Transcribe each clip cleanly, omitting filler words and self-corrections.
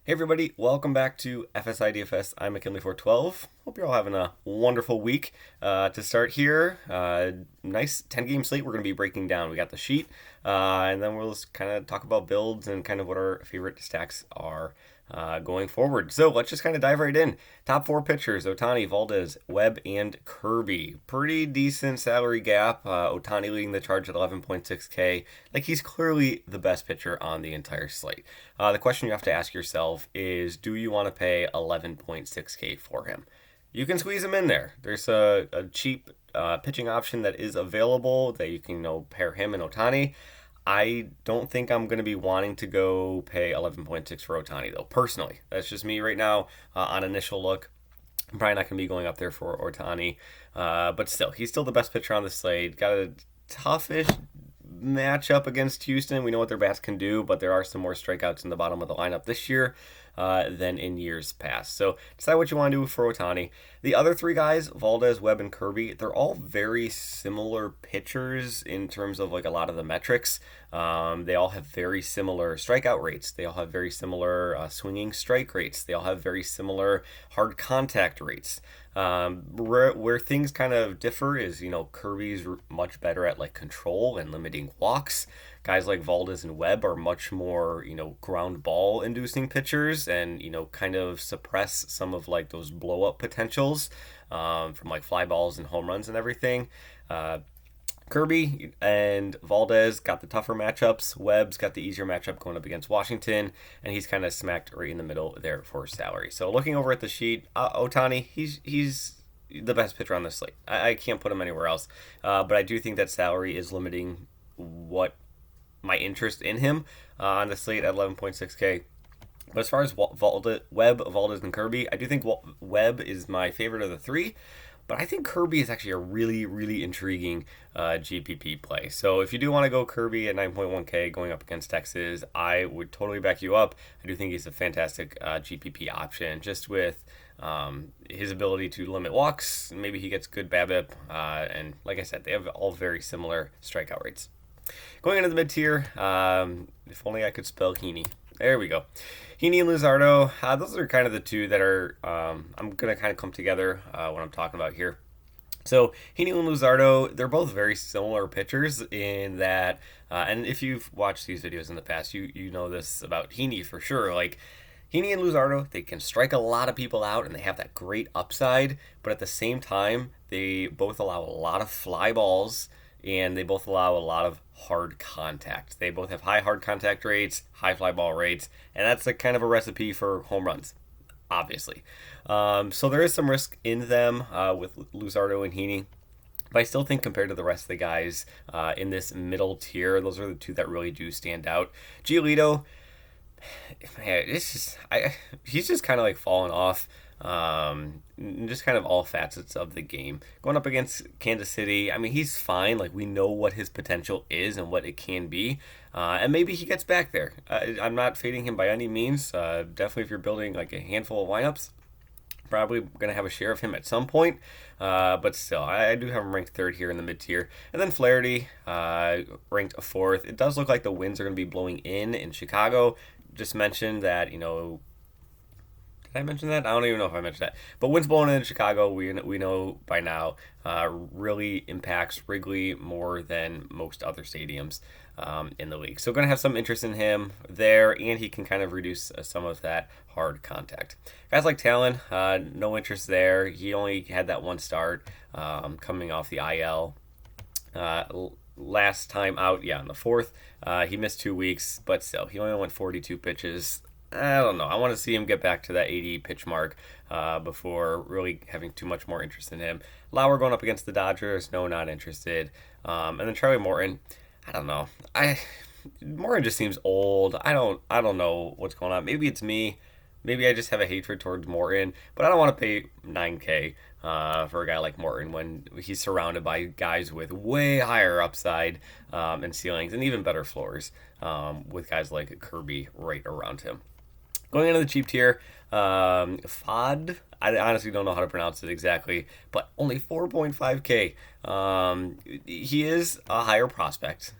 Hey everybody, welcome back to FSi DFS. I'm McKinley412. Hope you're all having a wonderful week. To start here, nice 10-game slate we're going to be breaking down. We got the sheet, and then we'll just kind of talk about builds and kind of what our favorite stacks are going forward. So let's just kind of dive right in. Top four pitchers: Ohtani, Valdez, Webb, and Kirby. Pretty decent salary gap. Ohtani leading the charge at 11.6K. Like, he's clearly the best pitcher on the entire slate. The question you have to ask yourself is, do you want to pay 11.6K for him? You can squeeze him in there. There's a cheap pitching option that is available that you can pair him and Ohtani. I don't think I'm going to be wanting to go pay 11.6 for Ohtani, though, personally. That's just me right now on initial look. I'm probably not going to be going up there for Ohtani. But still, he's still the best pitcher on the slate. Got a toughish matchup against Houston. We know what their bats can do, but there are some more strikeouts in the bottom of the lineup this year than in years past. So decide what you want to do for Ohtani. The other three guys, Valdez, Webb, and Kirby, they're all very similar pitchers in terms of like a lot of the metrics. They all have very similar strikeout rates. They all have very similar swinging strike rates. They all have very similar hard contact rates. Where things kind of differ is, Kirby's much better at like control and limiting walks. Guys like Valdez and Webb are much more, ground ball inducing pitchers and, kind of suppress some of like those blow up potentials from like fly balls and home runs and everything. Kirby and Valdez got the tougher matchups. Webb's got the easier matchup going up against Washington, and he's kind of smacked right in the middle there for salary. So looking over at the sheet, Ohtani, he's the best pitcher on the slate. I can't put him anywhere else, but I do think that salary is limiting what my interest in him on the slate at 11.6K. But as far as Webb, Valdez, and Kirby, I do think Webb is my favorite of the three. But I think Kirby is actually a really, really intriguing GPP play. So if you do want to go Kirby at 9.1K going up against Texas, I would totally back you up. I do think he's a fantastic GPP option, just with his ability to limit walks. Maybe he gets good BABIP. And like I said, they have all very similar strikeout rates. Going into the mid-tier, if only I could spell Heaney. There we go. Heaney and Luzardo, those are kind of the two that are, I'm going to kind of come together when I'm talking about here. So Heaney and Luzardo, they're both very similar pitchers in that, and if you've watched these videos in the past, you know this about Heaney for sure. Like, Heaney and Luzardo, they can strike a lot of people out and they have that great upside, but at the same time, they both allow a lot of fly balls and they both allow a lot of hard contact. They both have high hard contact rates, high fly ball rates, and that's a kind of a recipe for home runs, obviously. So there is some risk in them with Luzardo and Heaney. But I still think compared to the rest of the guys in this middle tier, those are the two that really do stand out. Giolito, man, he's just kind of like fallen off. Just kind of all facets of the game. Going up against Kansas City, I mean, he's fine. Like, we know what his potential is and what it can be. And maybe he gets back there. I'm not fading him by any means. Definitely if you're building like a handful of lineups, probably going to have a share of him at some point. But still, I do have him ranked third here in the mid-tier. And then Flaherty, ranked fourth. It does look like the winds are going to be blowing in Chicago. Just mentioned that, did I mention that? I don't even know if I mentioned that. But winds blowing in Chicago, we know by now, really impacts Wrigley more than most other stadiums in the league. So going to have some interest in him there, and he can kind of reduce some of that hard contact. Guys like Talon, no interest there. He only had that one start coming off the IL. Last time out, in the fourth. He missed 2 weeks, but still, he only went 42 pitches. I don't know. I want to see him get back to that 80 pitch mark before really having too much more interest in him. Lauer going up against the Dodgers, no, not interested. And then Charlie Morton, I don't know. Morton just seems old. I don't know what's going on. Maybe it's me. Maybe I just have a hatred towards Morton, but I don't want to pay 9K for a guy like Morton when he's surrounded by guys with way higher upside and ceilings and even better floors with guys like Kirby right around him. Going into the cheap tier, FOD, I honestly don't know how to pronounce it exactly, but only 4.5K. He is a higher prospect,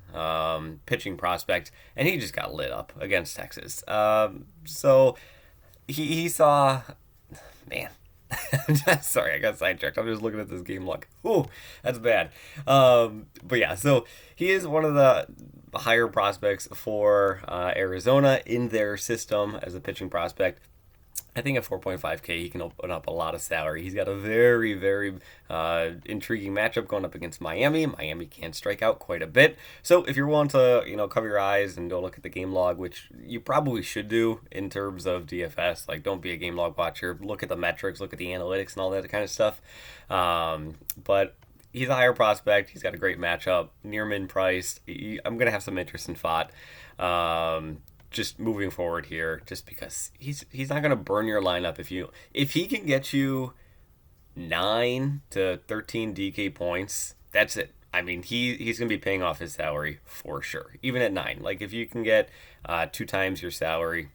pitching prospect, and he just got lit up against Texas. So he saw, man. Sorry, I got sidetracked. I'm just looking at this game log. Ooh, that's bad. But yeah, so he is one of the higher prospects for Arizona in their system as a pitching prospect. I think at 4.5K, he can open up a lot of salary. He's got a very, very intriguing matchup going up against Miami. Miami can strike out quite a bit. So if you're willing to, cover your eyes and go look at the game log, which you probably should do in terms of DFS, like don't be a game log watcher. Look at the metrics, look at the analytics and all that kind of stuff. But he's a higher prospect. He's got a great matchup, near min priced. I'm going to have some interest in Fott. Just moving forward here, just because he's not going to burn your lineup if he can get you 9 to 13 DK points. That's it. I mean, he's going to be paying off his salary for sure, even at 9. Like if you can get 2 times your salary,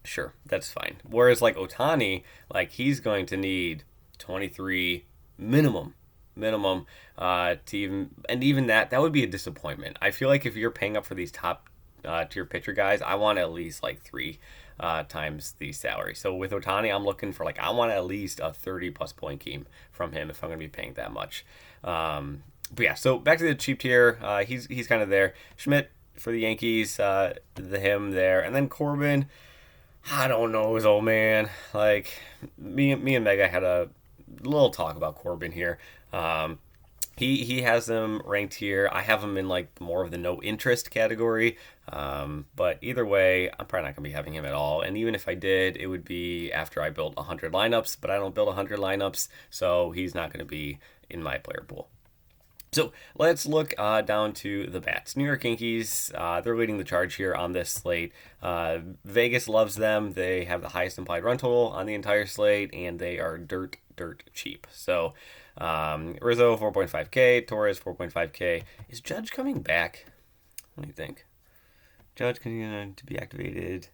sure, that's fine. Whereas like Ohtani, like he's going to need 23 minimum to even that would be a disappointment. I feel like if you're paying up for these top tier pitcher guys, I want at least like 3 times the salary. So with Ohtani, I'm looking for I want at least a 30 plus point game from him if I'm going to be paying that much. But yeah, so back to the cheap tier. He's kind of there. Schmidt for the Yankees, him there, and then Corbin. I don't know his old man. Like me and Mega had a little talk about Corbin here. He has them ranked here. I have him in more of the no interest category. But either way, I'm probably not going to be having him at all. And even if I did, it would be after I built 100 lineups. But I don't build 100 lineups, so he's not going to be in my player pool. So let's look down to the bats. New York Yankees, they're leading the charge here on this slate. Vegas loves them. They have the highest implied run total on the entire slate, and they are dirt cheap. So Rizzo 4.5K, Torres 4.5K. Is Judge coming back? What do you think? Judge continuing to be activated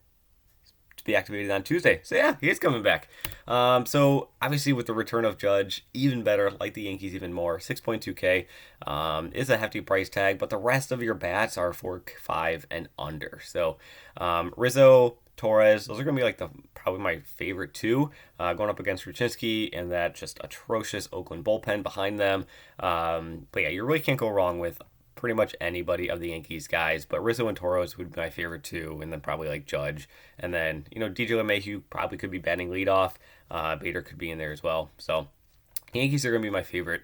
on Tuesday. So yeah, he is coming back. So obviously with the return of Judge, even better, like the Yankees even more. 6.2K is a hefty price tag, but the rest of your bats are 4-5 and under. So Rizzo, Torres, those are going to be probably my favorite 2 going up against Ruchinski and that just atrocious Oakland bullpen behind them. But yeah, you really can't go wrong with pretty much anybody of the Yankees guys, but Rizzo and Torres would be my favorite 2, and then probably Judge. And then, DJ LeMahieu probably could be batting leadoff. Bader could be in there as well. So Yankees are going to be my favorite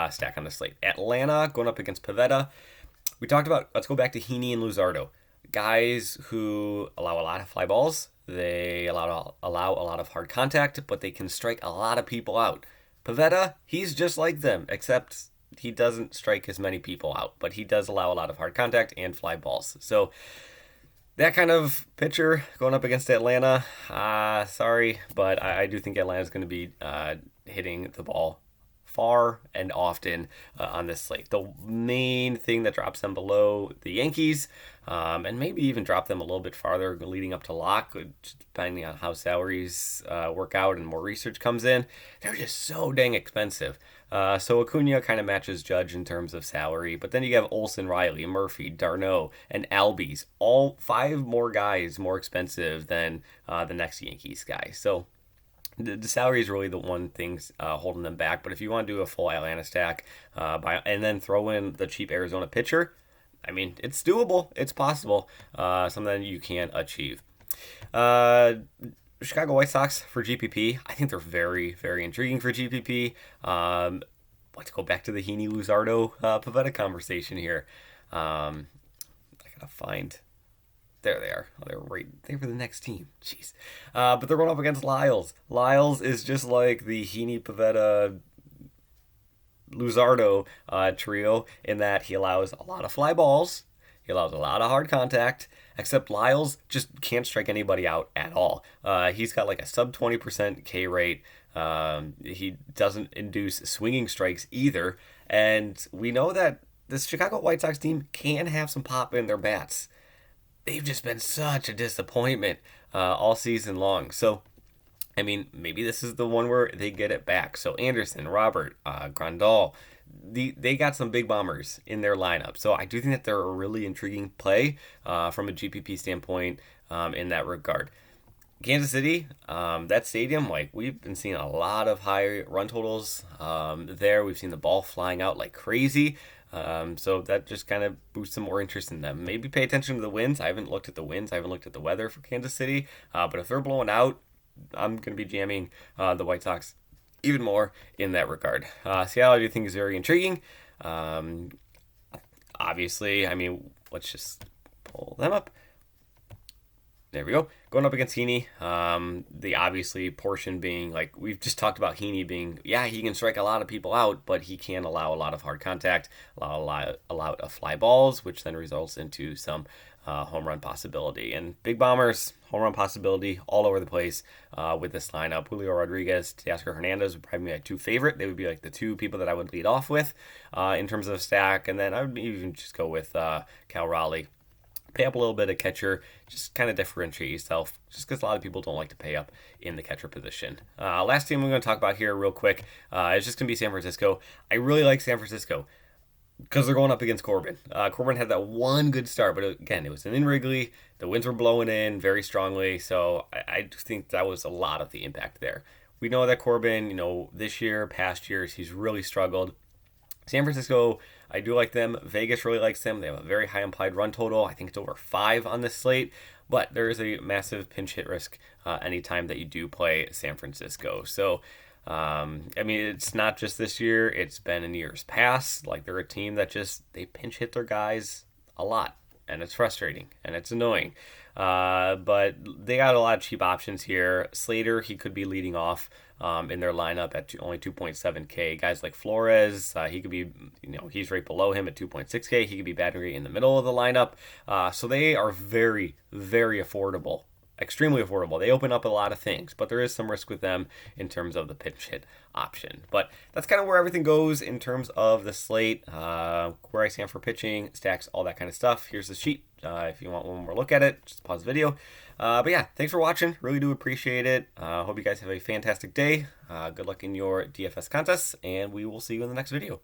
stack on the slate. Atlanta going up against Pivetta. We talked about, let's go back to Heaney and Luzardo. Guys who allow a lot of fly balls. They allow a lot of hard contact, but they can strike a lot of people out. Pivetta, he's just like them, except he doesn't strike as many people out, but he does allow a lot of hard contact and fly balls. So that kind of pitcher going up against Atlanta, sorry, but I do think Atlanta's going to be hitting the ball far and often on this slate. The main thing that drops them below the Yankees, and maybe even drop them a little bit farther leading up to lock, depending on how salaries work out and more research comes in, they're just so dang expensive. So Acuna kind of matches Judge in terms of salary, but then you have Olsen, Riley, Murphy, d'Arnaud, and Albies, all 5 more guys more expensive than the next Yankees guy. So the salary is really the one thing holding them back. But if you want to do a full Atlanta stack and then throw in the cheap Arizona pitcher, I mean, it's doable. It's possible. Something you can achieve. Chicago White Sox for GPP. I think they're very, very intriguing for GPP. Let's go back to the Heaney Luzardo Pivetta conversation here. I gotta find. There they are. Oh, they're right there for the next team. Jeez. But they're going up against Lyles. Lyles is just like the Heaney, Pivetta, Luzardo trio in that he allows a lot of fly balls. He allows a lot of hard contact, except Lyles just can't strike anybody out at all. He's got a sub 20% K rate. He doesn't induce swinging strikes either. And we know that this Chicago White Sox team can have some pop in their bats. They've just been such a disappointment all season long. So, I mean, maybe this is the one where they get it back. So Anderson, Robert, Grandal, they got some big bombers in their lineup. So I do think that they're a really intriguing play from a GPP standpoint in that regard. Kansas City, that stadium, like we've been seeing a lot of high run totals there. We've seen the ball flying out like crazy. So that just kind of boosts some more interest in them. Maybe pay attention to the winds. I haven't looked at the winds. I haven't looked at the weather for Kansas City. But if they're blowing out, I'm going to be jamming the White Sox even more in that regard. Seattle, I do think is very intriguing. Obviously, I mean, let's just pull them up. There we go. Going up against Heaney. The obviously portion being like we've just talked about Heaney being, yeah, he can strike a lot of people out, but he can allow a lot of hard contact, allow a fly balls, which then results into some home run possibility. And Big Bombers, home run possibility all over the place with this lineup. Julio Rodriguez, Teoscar Hernandez would probably be my two favorite. They would be like the two people that I would lead off with in terms of stack. And then I would even just go with Cal Raleigh. Pay up a little bit of catcher, just kind of differentiate yourself, just because a lot of people don't like to pay up in the catcher position. Last team I'm going to talk about here real quick is just going to be San Francisco. I really like San Francisco because they're going up against Corbin. Corbin had that one good start, but again, it was in Wrigley. The winds were blowing in very strongly, so I just think that was a lot of the impact there. We know that Corbin, this year, past years, he's really struggled. San Francisco, I do like them. Vegas really likes them. They have a very high implied run total. I think it's over 5 on this slate. But there is a massive pinch hit risk anytime that you do play San Francisco. So, it's not just this year. It's been in years past. Like, they're a team that they pinch hit their guys a lot. And it's frustrating. And it's annoying. But they got a lot of cheap options here. Slater, he could be leading off in their lineup at only 2.7K. Guys like Flores, he could be, he's right below him at 2.6K. He could be batting right in the middle of the lineup. So they are very, very affordable. Extremely affordable. They open up a lot of things, but there is some risk with them in terms of the pinch hit option. But that's kind of where everything goes in terms of the slate, where I stand for pitching, stacks, all that kind of stuff. Here's the sheet. If you want one more look at it, just pause the video. But yeah, thanks for watching. Really do appreciate it. Hope you guys have a fantastic day. Good luck in your DFS contests, and we will see you in the next video.